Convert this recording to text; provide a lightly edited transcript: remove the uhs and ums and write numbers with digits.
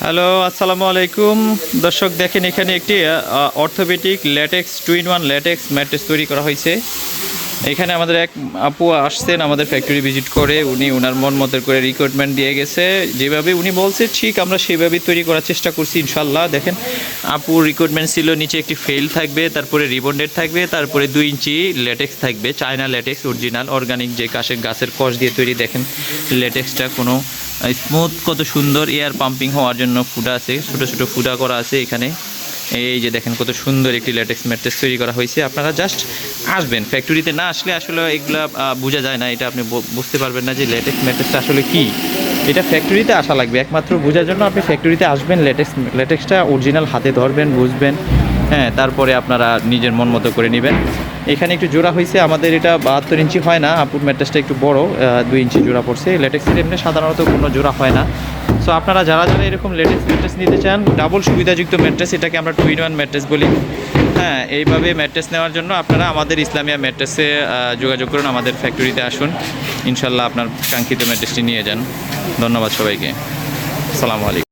Hello, আসসালামু আলাইকুম। দর্শক দেখেন, এখানে একটি orthopaedic latex 2-in-1 latex mattress তৈরি করা হয়েছে। এখানে আমাদের এক আপু আসছেন আমাদের ফ্যাক্টরি ভিজিট করে, উনি ওনার মন মতো করে রিকোয়ারমেন্ট দিয়ে গেছে। যেভাবে উনি বলছে ঠিক আমরা সেভাবেই তৈরি করার চেষ্টা করছি ইনশাল্লাহ। দেখেন, আপুর রিকোয়ারমেন্ট ছিল নিচে একটি ফেল থাকবে, তারপরে রিবন্ডেড থাকবে, তারপরে 2 ইঞ্চি ল্যাটেক্স থাকবে, চায়না ল্যাটেক্স অরিজিনাল অর্গানিক যে গাছের কষ দিয়ে তৈরি। দেখেন ল্যাটেক্সটা কোনো স্মুথ, কত সুন্দর এয়ার পাম্পিং হওয়ার জন্য ফুটা আছে, ছোটো ছোটো ফুটা করা আছে এখানে। এই যে দেখেন কত সুন্দর একটি ল্যাটেক্স ম্যাট্রেস তৈরি করা হয়েছে। আপনারা জাস্ট আসবেন, ফ্যাক্টরিতে না আসলে আসলে এগুলা বোঝা যায় না, এটা আপনি বুঝতে পারবেন না যে ল্যাটেক্স ম্যাট্রেসটা আসলে কী। এটা ফ্যাক্টরিতে আসা লাগবে একমাত্র বোঝার জন্য। আপনি ফ্যাক্টরিতে আসবেন, ল্যাটেক্সটা অরিজিনাল হাতে ধরবেন, বুঝবেন, হ্যাঁ, তারপরে আপনারা নিজের মন মতো করে নেবেন। এখানে একটু জোড়া হয়েছে, আমাদের এটা 72 ইঞ্চি হয় না, আপুর ম্যাট্রেসটা একটু বড়, 2 ইঞ্চি জোড়া পড়ছে। ল্যাটেক্সের এমনি সাধারণত কোনো জোড়া হয় না। সো আপনারা যারা যারা এরকম লেটেক্স ম্যাট্রেস নিতে চান, ডাবল সুবিধাযুক্ত ম্যাট্রেস, এটাকে আমরা 2-in-1 ম্যাট্রেস বলি। হ্যাঁ, এইভাবে ম্যাট্রেস নেওয়ার জন্য আপনারা আমাদের ইসলামিয়া ম্যাট্রেসে যোগাযোগ করুন, আমাদের ফ্যাক্টরিতে আসুন, ইনশাল্লাহ আপনার কাঙ্ক্ষিত ম্যাট্রেসটি নিয়ে যান। ধন্যবাদ সবাইকে, আসসালামু আলাইকুম।